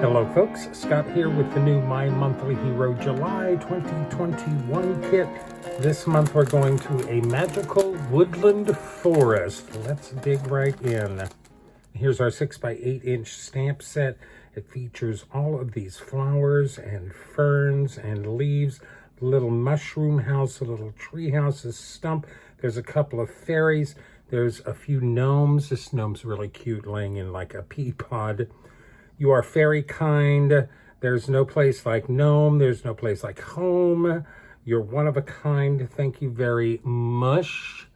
Hello folks, Scott here with the new My Monthly Hero July 2021 kit. This month we're going to a magical woodland forest. Let's dig right in. Here's our 6x8" stamp set. It features all of these flowers and ferns and leaves, a little mushroom house, a little tree house, a stump. There's a couple of fairies. There's a few gnomes. This gnome's really cute, laying in like a pea pod. You are fairy kind. There's no place like gnome. There's no place like home. You're one of a kind. Thank you very much.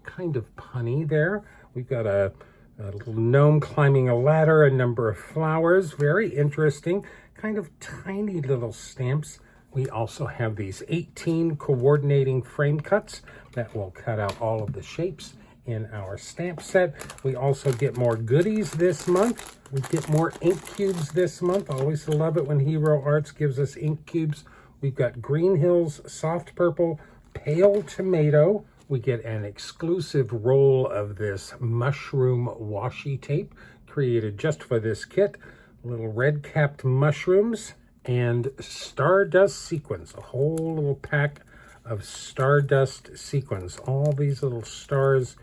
Kind of punny there. We've got a little gnome climbing a ladder, a number of flowers. Very interesting. Kind of tiny little stamps. We also have these 18 coordinating frame cuts that will cut out all of the shapes in our stamp set. We also get more goodies this month. We get more ink cubes this month. I always love it when Hero Arts gives us ink cubes. We've got Green Hills, Soft Purple, Pale Tomato. We get an exclusive roll of this mushroom washi tape created just for this kit. Little red-capped mushrooms and stardust sequins. A whole little pack of stardust sequins. All these little stars,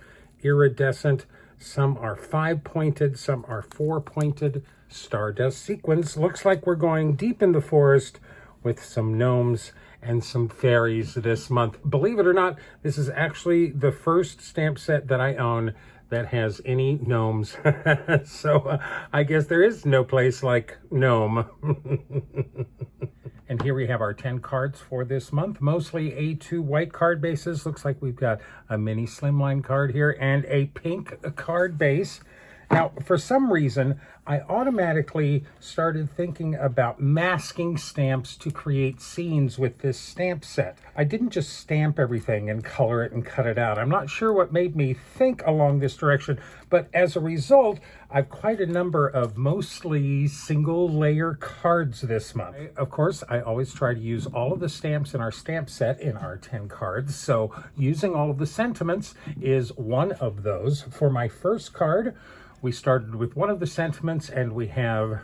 iridescent. Some are 5-pointed, some are 4-pointed stardust sequins. Looks like we're going deep in the forest with some gnomes and some fairies this month. Believe it or not, this is actually the first stamp set that I own that has any gnomes. So I guess there is no place like gnome. And here we have our 10 cards for this month, mostly A2 white card bases. Looks like we've got a mini slimline card here and a pink card base. Now, for some reason, I automatically started thinking about masking stamps to create scenes with this stamp set. I didn't just stamp everything and color it and cut it out. I'm not sure what made me think along this direction, but as a result, I've quite a number of mostly single layer cards this month. Of course, I always try to use all of the stamps in our stamp set in our 10 cards, so using all of the sentiments is one of those. For my first card, we started with one of the sentiments, and we have,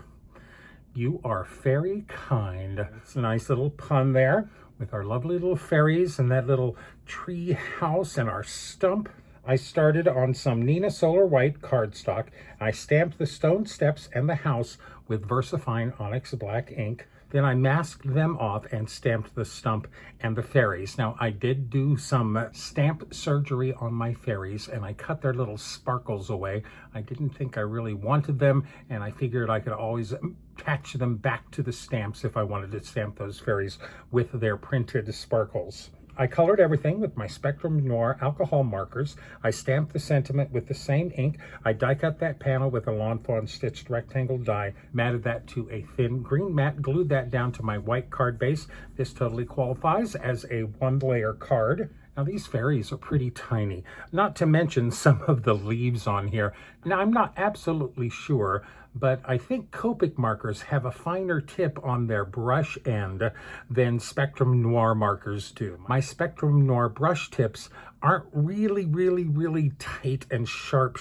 "You are fairy kind." It's a nice little pun there with our lovely little fairies and that little tree house and our stump. I started on some Nina Solar White cardstock. I stamped the stone steps and the house with VersaFine Onyx Black ink. Then I masked them off and stamped the stump and the fairies. Now, I did do some stamp surgery on my fairies, and I cut their little sparkles away. I didn't think I really wanted them, and I figured I could always attach them back to the stamps if I wanted to stamp those fairies with their printed sparkles. I colored everything with my Spectrum Noir alcohol markers. I stamped the sentiment with the same ink. I die cut that panel with a Lawn Fawn stitched rectangle die, matted that to a thin green mat, glued that down to my white card base. This totally qualifies as a 1-layer card. Now, these fairies are pretty tiny, not to mention some of the leaves on here. Now, I'm not absolutely sure, but I think Copic markers have a finer tip on their brush end than Spectrum Noir markers do. My Spectrum Noir brush tips aren't really tight and sharp.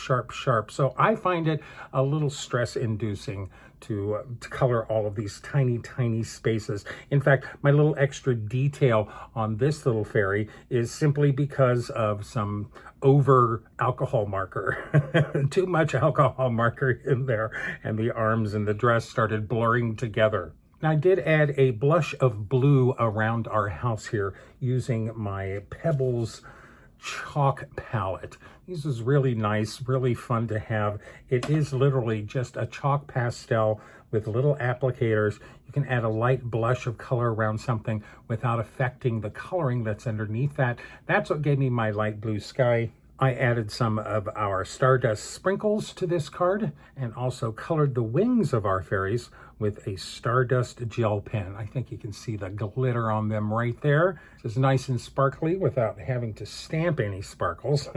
So I find it a little stress-inducing to color all of these tiny spaces. In fact, my little extra detail on this little fairy is simply because of some over alcohol marker. Too much alcohol marker in there, and the arms and the dress started blurring together. Now, I did add a blush of blue around our house here using my Pebbles chalk palette. This is really nice, really fun to have. It is literally just a chalk pastel with little applicators. You can add a light blush of color around something without affecting the coloring that's underneath that. That's what gave me my light blue sky. I added some of our stardust sprinkles to this card and also colored the wings of our fairies with a stardust gel pen. I think you can see the glitter on them right there. It's nice and sparkly without having to stamp any sparkles.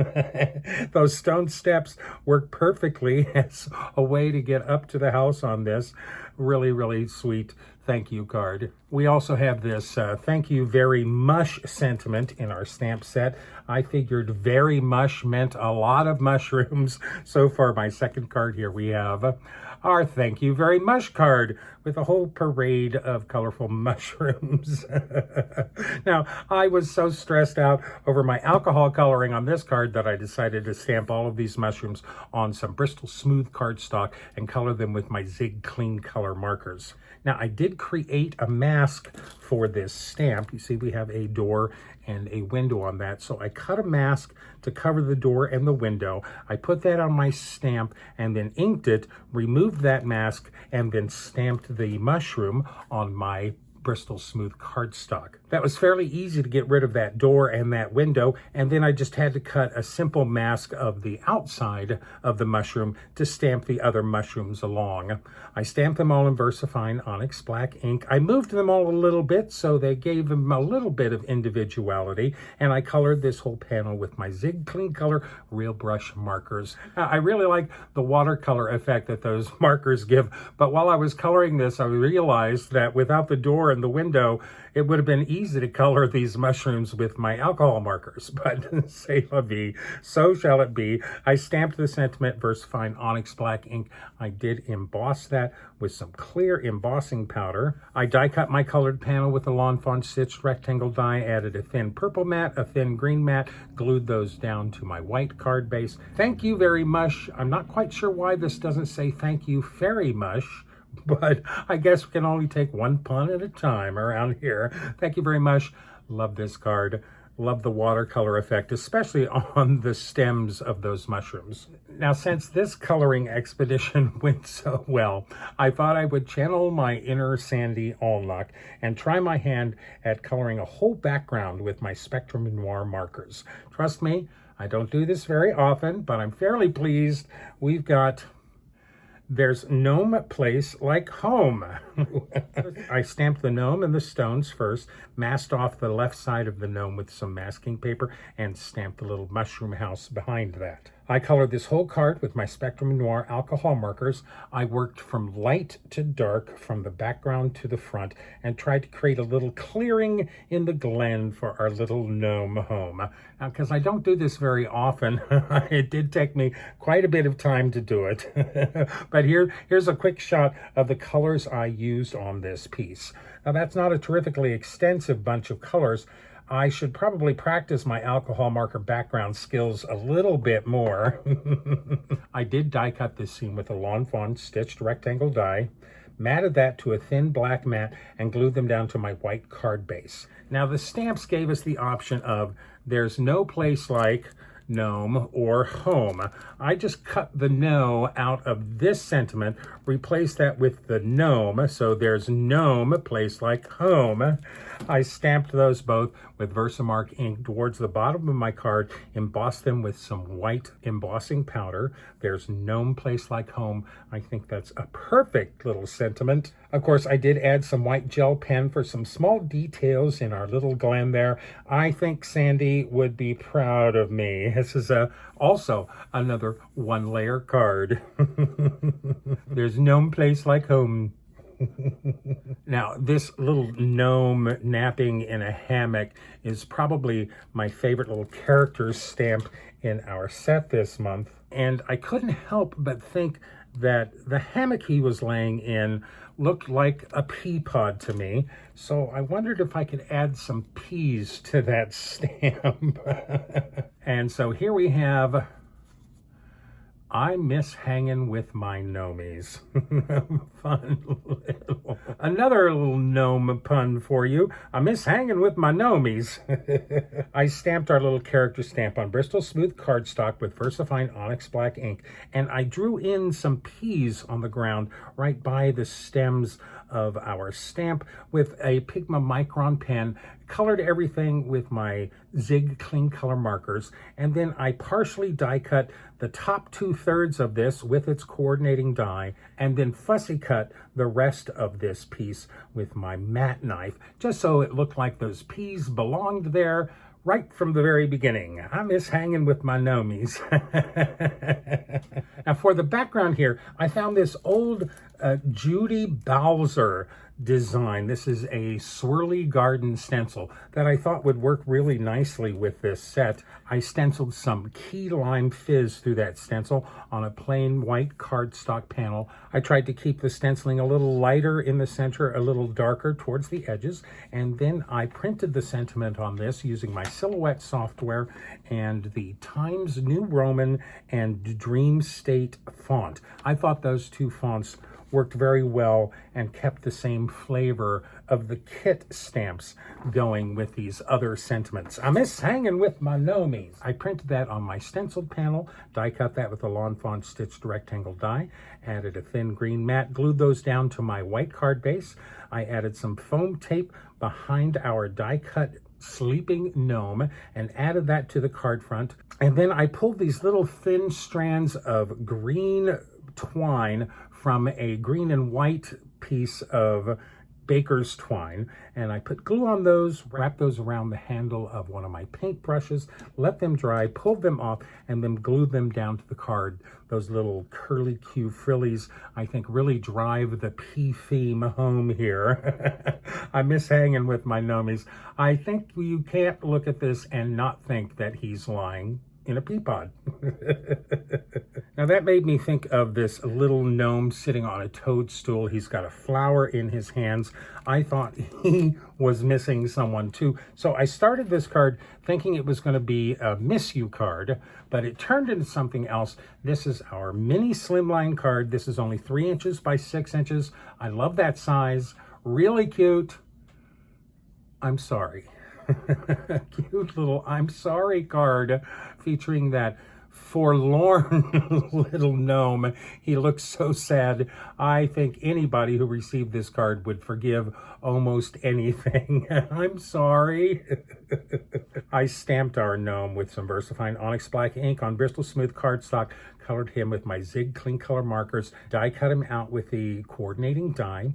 Those stone steps work perfectly as a way to get up to the house on this. Really sweet. thank you card. We also have this thank you very much sentiment in our stamp set. I figured very much meant a lot of mushrooms. So for my second card here, we have our thank you very much card with a whole parade of colorful mushrooms. Now, I was so stressed out over my alcohol coloring on this card that I decided to stamp all of these mushrooms on some Bristol Smooth cardstock and color them with my Zig Clean Color markers. Now, I did create a mask for this stamp. You see, we have a door and a window on that. So I cut a mask to cover the door and the window. I put that on my stamp and then inked it, removed that mask, and then stamped the mushroom on my Bristol Smooth cardstock. That was fairly easy to get rid of that door and that window, and then I just had to cut a simple mask of the outside of the mushroom to stamp the other mushrooms along. I stamped them all in VersaFine Onyx Black ink. I moved them all a little bit so they gave them a little bit of individuality, and I colored this whole panel with my Zig Clean Color Real Brush markers. I really like the watercolor effect that those markers give, but while I was coloring this, I realized that without the door and the window, it would have been easy to color these mushrooms with my alcohol markers, but c'est la vie, so shall it be. I stamped the sentiment VersaFine Onyx Black ink. I did emboss that with some clear embossing powder. I die cut my colored panel with a Lawn Fawn stitched rectangle die, added a thin purple mat, a thin green mat, glued those down to my white card base. Thank you very much. I'm not quite sure why this doesn't say thank you very much, but I guess we can only take one pun at a time around here. Thank you very much. Love this card. Love the watercolor effect, especially on the stems of those mushrooms. Now, since this coloring expedition went so well, I thought I would channel my inner Sandy Allnuck and try my hand at coloring a whole background with my Spectrum Noir markers. Trust me, I don't do this very often, but I'm fairly pleased. We've got There's Gnome Place Like Home. I stamped the gnome and the stones first, masked off the left side of the gnome with some masking paper, and stamped the little mushroom house behind that. I colored this whole card with my Spectrum Noir alcohol markers. I worked from light to dark, from the background to the front, and tried to create a little clearing in the glen for our little gnome home. Now, because I don't do this very often, it did take me quite a bit of time to do it. But here's a quick shot of the colors I used on this piece. Now, that's not a terrifically extensive bunch of colors. I should probably practice my alcohol marker background skills a little bit more. I did die cut this scene with a Lawn Fawn stitched rectangle die, matted that to a thin black mat, and glued them down to my white card base. Now, the stamps gave us the option of there's no place like gnome or home. I just cut the no out of this sentiment, replaced that with the gnome, so there's gnome place like home. I stamped those both with Versamark ink towards the bottom of my card, embossed them with some white embossing powder. There's gnome place like home. I think that's a perfect little sentiment. Of course, I did add some white gel pen for some small details in our little glen there. I think Sandy would be proud of me. This is also another one-layer card. There's gnome place like home. Now, this little gnome napping in a hammock is probably my favorite little character stamp in our set this month. And I couldn't help but think that the hammock he was laying in looked like a pea pod to me. So I wondered if I could add some peas to that stamp. And so here we have I miss hanging with my gnomies. Fun little. Another little gnome pun for you. I miss hanging with my gnomies. I stamped our little character stamp on Bristol Smooth cardstock with VersaFine Onyx Black ink, and I drew in some peas on the ground right by the stems of our stamp with a Pigma Micron pen, colored everything with my Zig Clean Color markers, and then I partially die cut the top 2/3 of this with its coordinating die, and then fussy cut the rest of this piece with my matte knife, just so it looked like those peas belonged there right from the very beginning. I miss hanging with my gnomies. Now, for the background here, I found this old Judy Bowser design. This is a swirly garden stencil that I thought would work really nicely with this set. I stenciled some key lime fizz through that stencil on a plain white cardstock panel. I tried to keep the stenciling a little lighter in the center, a little darker towards the edges, and then I printed the sentiment on this using my Silhouette software and the Times New Roman and Dream State font. I thought those two fonts worked very well and kept the same flavor of the kit stamps going with these other sentiments. I miss hanging with my nomies. I printed that on my stenciled panel, die cut that with a Lawn Fawn stitched rectangle die, added a thin green mat, glued those down to my white card base. I added some foam tape behind our die cut sleeping gnome and added that to the card front. And then I pulled these little thin strands of green twine from a green and white piece of baker's twine, and I put glue on those, wrapped those around the handle of one of my paint brushes, let them dry, pulled them off, and then glued them down to the card. Those little curly Q frillies, I think, really drive the P theme home here. I miss hanging with my nomies. I think you can't look at this and not think that he's lying in a pea pod. Now that made me think of this little gnome sitting on a toadstool. He's got a flower in his hands. I thought he was missing someone too. So I started this card thinking it was going to be a miss you card, but it turned into something else. This is our mini slimline card. This is only 3 inches by 6 inches. I love that size. Really cute. I'm sorry. Cute little I'm sorry card featuring that forlorn little gnome. He looks so sad. I think anybody who received this card would forgive almost anything. I'm sorry. I stamped our gnome with some VersaFine Onyx Black ink on Bristol Smooth cardstock, colored him with my Zig Clean Color markers, die cut him out with the coordinating die.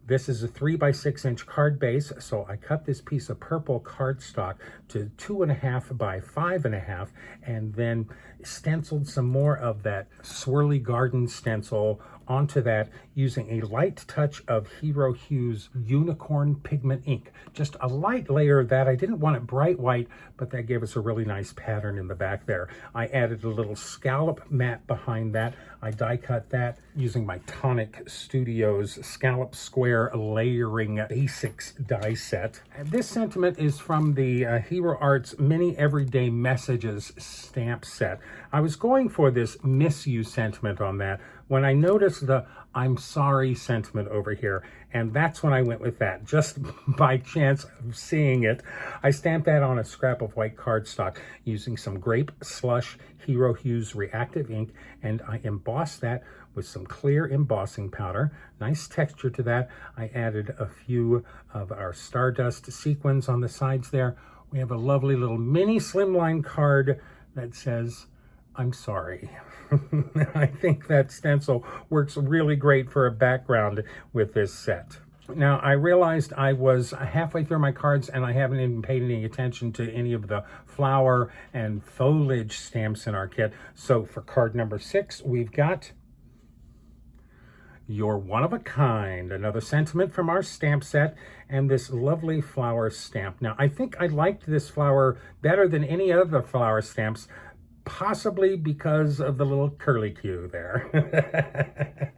This is a 3 by 6 inch card base, so I cut this piece of purple cardstock to 2.5 by 5.5, and then stenciled some more of that swirly garden stencil onto that using a light touch of Hero Hue's Unicorn Pigment ink. Just a light layer of that. I didn't want it bright white, but that gave us a really nice pattern in the back there. I added a little scallop mat behind that. I die cut that using my Tonic Studios Scallop Square Layering Basics die set. And this sentiment is from the Hero Arts Mini Everyday Messages stamp set. I was going for this miss you sentiment on that when I noticed the I'm sorry sentiment over here, and that's when I went with that, just by chance of seeing it. I stamped that on a scrap of white cardstock using some Grape Slush Hero Hue's reactive ink, and I embossed that with some clear embossing powder. Nice texture to that. I added a few of our Stardust sequins on the sides there. We have a lovely little mini slimline card that says, I'm sorry. I think that stencil works really great for a background with this set. Now, I realized I was halfway through my cards and I haven't even paid any attention to any of the flower and foliage stamps in our kit. So for card number 6, we've got You're One of a Kind, another sentiment from our stamp set, and this lovely flower stamp. Now, I think I liked this flower better than any other flower stamps, possibly because of the little curly Q there.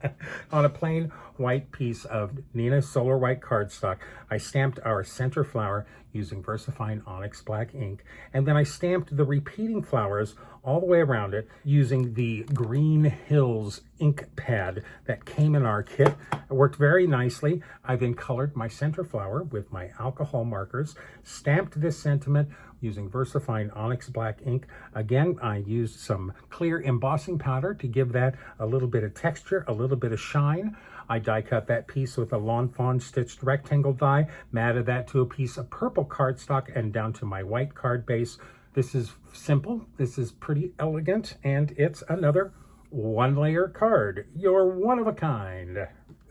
On a plain white piece of Nina Solar White cardstock, I stamped our center flower using VersaFine Onyx Black ink, and then I stamped the repeating flowers all the way around it using the Green Hills ink pad that came in our kit. It worked very nicely. I then colored my center flower with my alcohol markers, stamped this sentiment using VersaFine Onyx Black ink. Again, I used some clear embossing powder to give that a little bit of texture, a little bit of shine. I die cut that piece with a Lawn Fawn stitched rectangle die, matted that to a piece of purple cardstock and down to my white card base. This is simple, this is pretty elegant, and it's another one-layer card. You're one of a kind.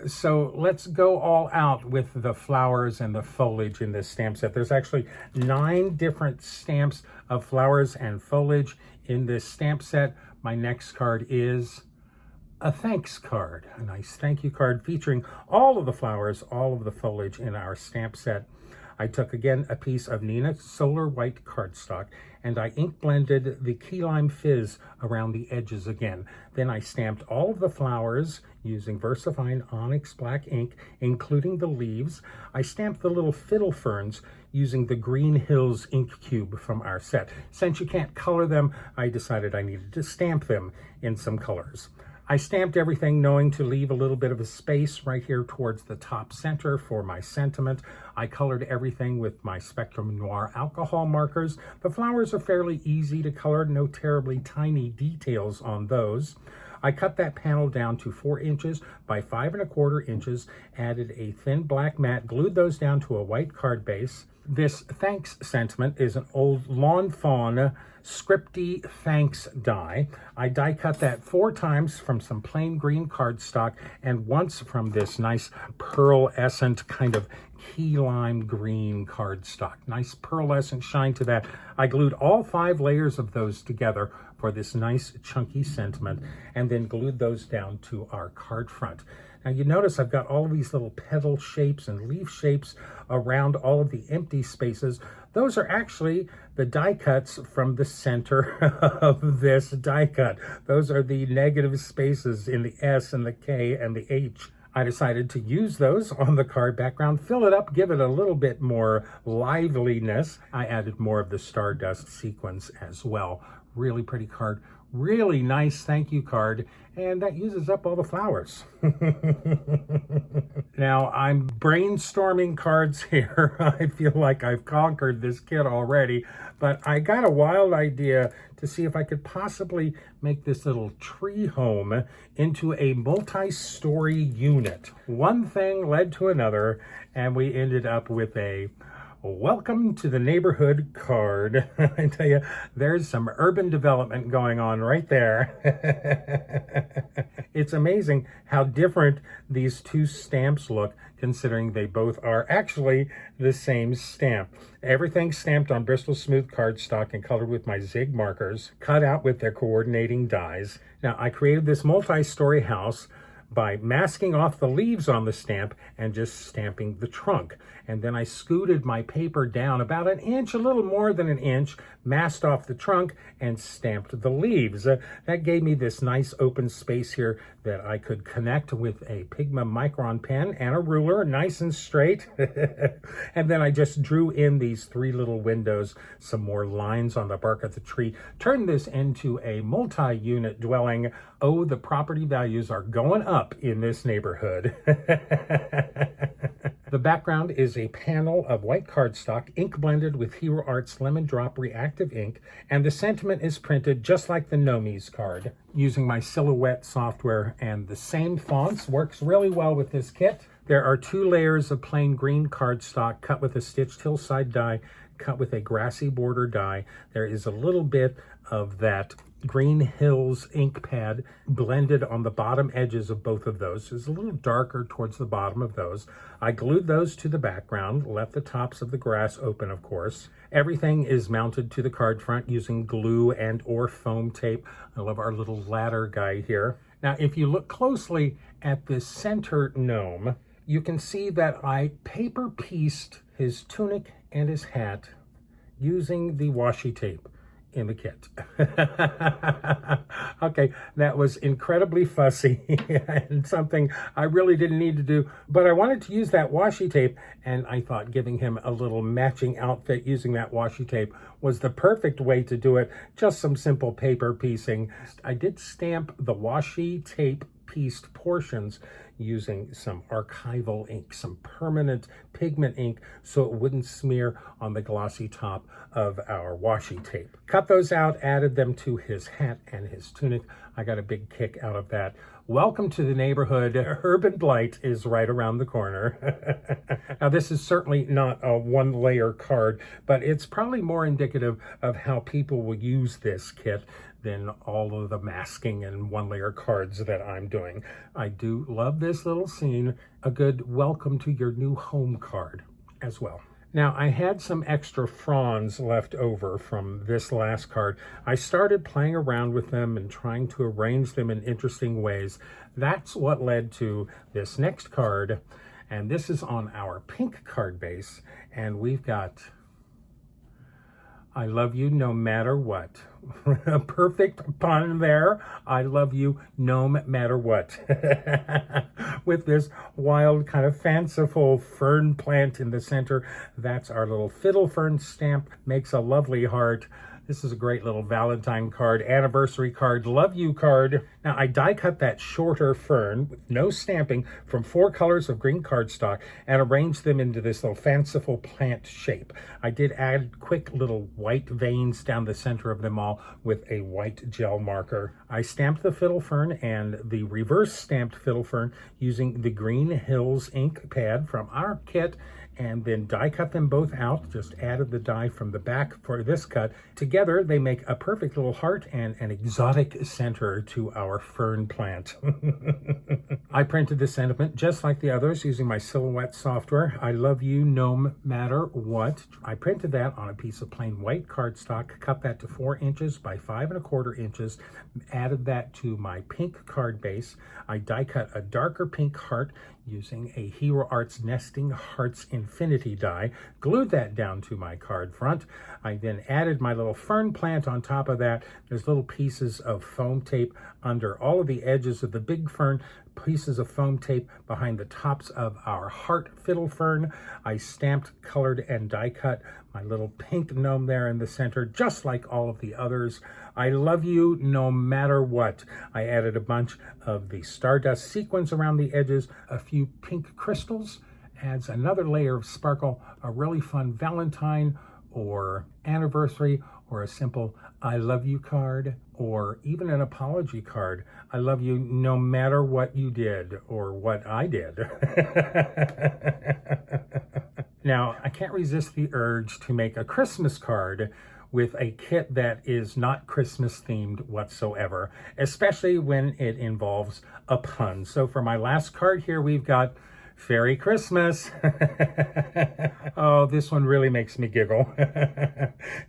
So let's go all out with the flowers and the foliage in this stamp set. There's actually 9 different stamps of flowers and foliage in this stamp set. My next card is a thanks card, a nice thank you card featuring all of the flowers, all of the foliage in our stamp set. I took again a piece of Nina Solar White cardstock and I ink blended the key lime fizz around the edges again. Then I stamped all of the flowers using VersaFine Onyx Black ink, including the leaves. I stamped the little fiddle ferns using the Green Hills ink cube from our set. Since you can't color them, I decided I needed to stamp them in some colors. I stamped everything knowing to leave a little bit of a space right here towards the top center for my sentiment. I colored everything with my Spectrum Noir alcohol markers. The flowers are fairly easy to color, no terribly tiny details on those. I cut that panel down to 4 inches by 5¼ inches, added a thin black mat, glued those down to a white card base. This thanks sentiment is an old Lawn Fawn scripty thanks die. I die cut that 4 times from some plain green cardstock and once from this nice pearlescent kind of key lime green cardstock. Nice pearlescent shine to that. I glued all 5 layers of those together for this nice chunky sentiment and then glued those down to our card front. Now you notice I've got all of these little petal shapes and leaf shapes around all of the empty spaces. Those are actually the die cuts from the center of this die cut. Those are the negative spaces in the S and the K and the H. I decided to use those on the card background, fill it up, give it a little bit more liveliness. I added more of the Stardust sequins as well. Really pretty card. Really nice thank you card, and that uses up all the flowers. Now, I'm brainstorming cards here. I feel like I've conquered this kit already, but I got a wild idea to see if I could possibly make this little tree home into a multi-story unit. One thing led to another, and we ended up with a welcome to the neighborhood card. I tell you, there's some urban development going on right there. It's amazing how different these 2 stamps look, considering they both are actually the same stamp. Everything's stamped on Bristol Smooth cardstock and colored with my Zig markers, cut out with their coordinating dies. Now, I created this multi-story house by masking off the leaves on the stamp and just stamping the trunk. And then I scooted my paper down about 1 inch, a little more than 1 inch, masked off the trunk and stamped the leaves. That gave me this nice open space here that I could connect with a Pigma Micron pen and a ruler, nice and straight. And then I just drew in these 3 little windows, some more lines on the bark of the tree, turned this into a multi-unit dwelling. Oh, the property values are going up in this neighborhood. The background is a panel of white cardstock, ink blended with Hero Art's Lemon Drop Reactive ink, and the sentiment is printed just like the Nomies card, using my Silhouette software, and the same fonts works really well with this kit. There are 2 layers of plain green cardstock cut with a stitched hillside die, cut with a grassy border die. There is a little bit of that Green Hills ink pad blended on the bottom edges of both of those. It's a little darker towards the bottom of those. I glued those to the background, left the tops of the grass open, of course. Everything is mounted to the card front using glue and or foam tape. I love our little ladder guy here. Now, if you look closely at this center gnome, you can see that I paper pieced his tunic and his hat using the washi tape in the kit. Okay, that was incredibly fussy and something I really didn't need to do, but I wanted to use that washi tape, and I thought giving him a little matching outfit using that washi tape was the perfect way to do it. Just some simple paper piecing. I did stamp the washi tape pieced portions using some archival ink, some permanent pigment ink, so it wouldn't smear on the glossy top of our washi tape. Cut those out, added them to his hat and his tunic. I got a big kick out of that. Welcome to the neighborhood. Urban blight is right around the corner. Now, this is certainly not a 1-layer card, but it's probably more indicative of how people will use this kit than all of the masking and 1-layer cards that I'm doing. I do love this little scene, a good welcome to your new home card as well. Now, I had some extra fronds left over from this last card. I started playing around with them and trying to arrange them in interesting ways. That's what led to this next card, and this is on our pink card base, and we've got I love you no matter what. A perfect pun there. I love you no matter what. With this wild, kind of fanciful fern plant in the center. That's our little fiddle fern stamp. Makes a lovely heart. This is a great little Valentine card, anniversary card, love you card. Now, I die cut that shorter fern with no stamping from 4 colors of green cardstock and arranged them into this little fanciful plant shape. I did add quick little white veins down the center of them all with a white gel marker. I stamped the fiddle fern and the reverse stamped fiddle fern using the Green Hills ink pad from our kit, and then die cut them both out, just added the die from the back for this cut. Together, they make a perfect little heart and an exotic center to our fern plant. I printed the sentiment just like the others using my Silhouette software. I love you no matter what. I printed that on a piece of plain white cardstock, cut that to 4 inches by 5 1/4 inches, added that to my pink card base. I die cut a darker pink heart using a Hero Arts Nesting Hearts Infinity die, glued that down to my card front. I then added my little fern plant on top of that. There's little pieces of foam tape under all of the edges of the big fern, pieces of foam tape behind the tops of our heart fiddle fern. I stamped, colored, and die cut my little pink gnome there in the center, just like all of the others. I love you no matter what. I added a bunch of the stardust sequins around the edges, a few pink crystals, adds another layer of sparkle, a really fun Valentine or anniversary or a simple I love you card, or even an apology card. I love you no matter what you did or what I did. Now, I can't resist the urge to make a Christmas card with a kit that is not Christmas themed whatsoever, especially when it involves a pun. So for my last card here, we've got Fairy Christmas. Oh, this one really makes me giggle.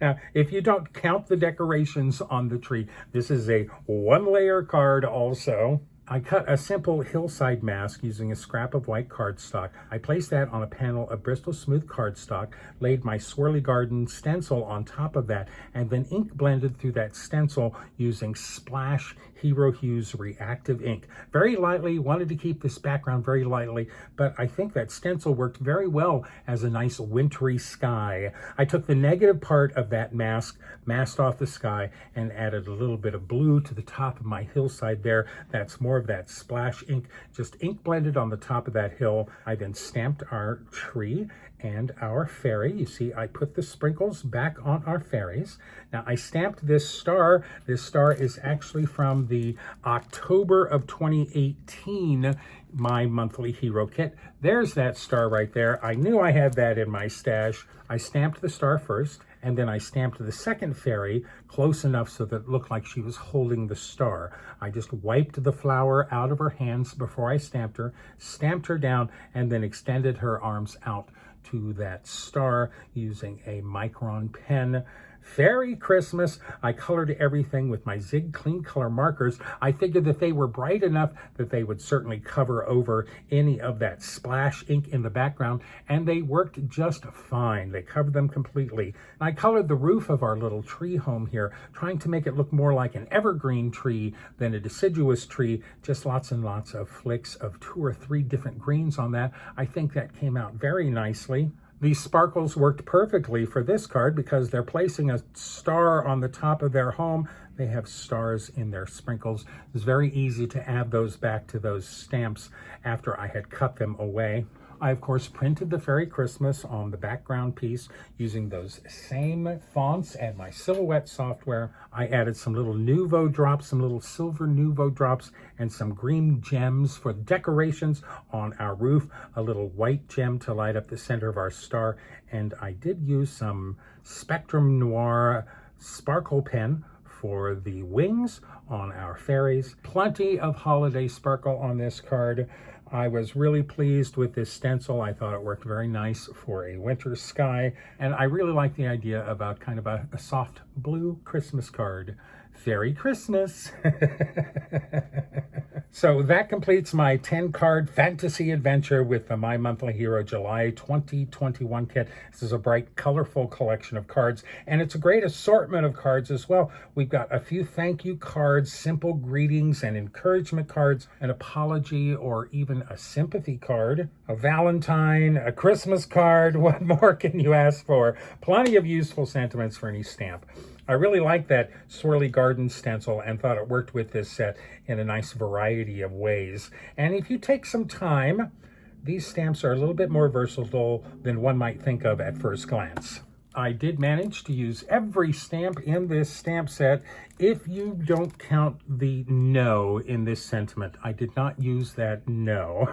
Now, if you don't count the decorations on the tree, this is a 1-layer card also. I cut a simple hillside mask using a scrap of white cardstock. I placed that on a panel of Bristol Smooth cardstock, laid my Swirly Garden stencil on top of that, and then ink blended through that stencil using Splash Hero Hues reactive ink. Very lightly, wanted to keep this background very lightly, but I think that stencil worked very well as a nice wintry sky. I took the negative part of that masked off the sky, and added a little bit of blue to the top of my hillside there. That's more of that splash ink, just ink blended on the top of that hill. I then stamped our tree and our fairy. You see, I put the sprinkles back on our fairies. Now, I stamped this star. This star is actually from the October of 2018 My Monthly Hero Kit. There's that star right there. I knew I had that in my stash. I stamped the star first, and then I stamped the second fairy close enough so that it looked like she was holding the star. I just wiped the flower out of her hands before I stamped her down, and then extended her arms out to that star using a Micron pen. Fairy Christmas. I colored everything with my Zig Clean Color markers. I figured that they were bright enough that they would certainly cover over any of that splash ink in the background, and they worked just fine. They covered them completely. I colored the roof of our little tree home here, trying to make it look more like an evergreen tree than a deciduous tree. Just lots and lots of flicks of 2 or 3 different greens on that. I think that came out very nicely. These sparkles worked perfectly for this card because they're placing a star on the top of their home. They have stars in their sprinkles. It was very easy to add those back to those stamps after I had cut them away. I, of course, printed the Fairy Christmas on the background piece using those same fonts and my Silhouette software. I added some little Nouveau drops, some little silver Nouveau drops, and some green gems for decorations on our roof, a little white gem to light up the center of our star, and I did use some Spectrum Noir sparkle pen for the wings on our fairies. Plenty of holiday sparkle on this card. I was really pleased with this stencil. I thought it worked very nice for a winter sky, and I really like the idea of a kind of a soft blue Christmas card. Merry Christmas! So that completes my 10-card fantasy adventure with the My Monthly Hero July 2021 kit. This is a bright, colorful collection of cards, and it's a great assortment of cards as well. We've got a few thank you cards, simple greetings and encouragement cards, an apology or even a sympathy card, a Valentine, a Christmas card. What more can you ask for? Plenty of useful sentiments for any stamp. I really like that swirly garden stencil and thought it worked with this set in a nice variety of ways. And if you take some time, these stamps are a little bit more versatile than one might think of at first glance. I did manage to use every stamp in this stamp set, if you don't count the no in this sentiment. I did not use that no.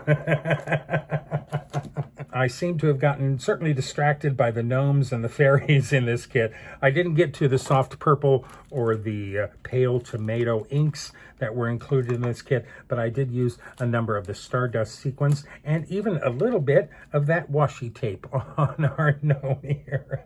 I seem to have gotten certainly distracted by the gnomes and the fairies in this kit. I didn't get to the soft purple or the pale tomato inks that were included in this kit, but I did use a number of the Stardust sequins and even a little bit of that washi tape on our gnome here.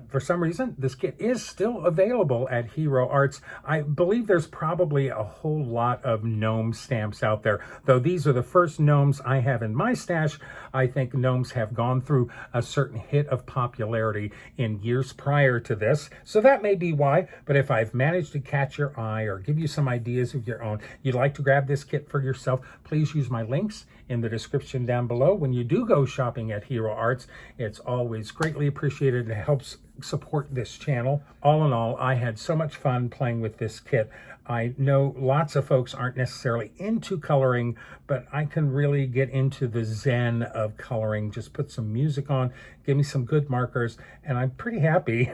For some reason, this kit is still available at Hero Arts. I believe there's probably a whole lot of gnome stamps out there, though these are the first gnomes I have in my stash. I think gnomes have gone through a certain hit of popularity in years prior to this, so that may be why. But if I've managed to catch your eye or give you some ideas of your own, you'd like to grab this kit for yourself, please use my links in the description down below. When you do go shopping at Hero Arts, it's always greatly appreciated. It helps support this channel. All in all, I had so much fun playing with this kit. I know lots of folks aren't necessarily into coloring, but I can really get into the zen of coloring. Just put some music on, give me some good markers, and I'm pretty happy.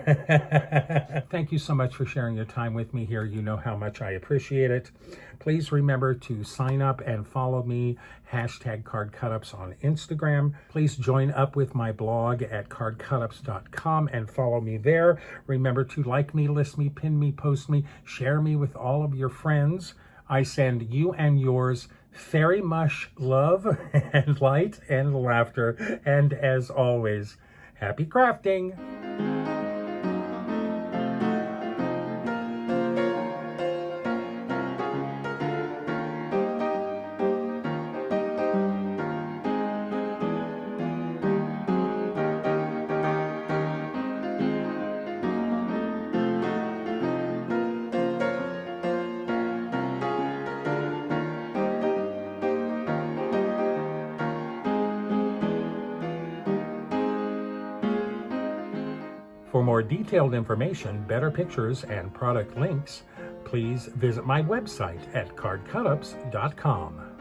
Thank you so much for sharing your time with me here. You know how much I appreciate it. Please remember to sign up and follow me, #CardCutUps on Instagram. Please join up with my blog at cardcutups.com and follow me there. Remember to like me, list me, pin me, post me, share me with all of your friends. I send you and yours fairy mush love and light and laughter. And as always, happy crafting. For more detailed information, better pictures, and product links, please visit my website at cardcutups.com.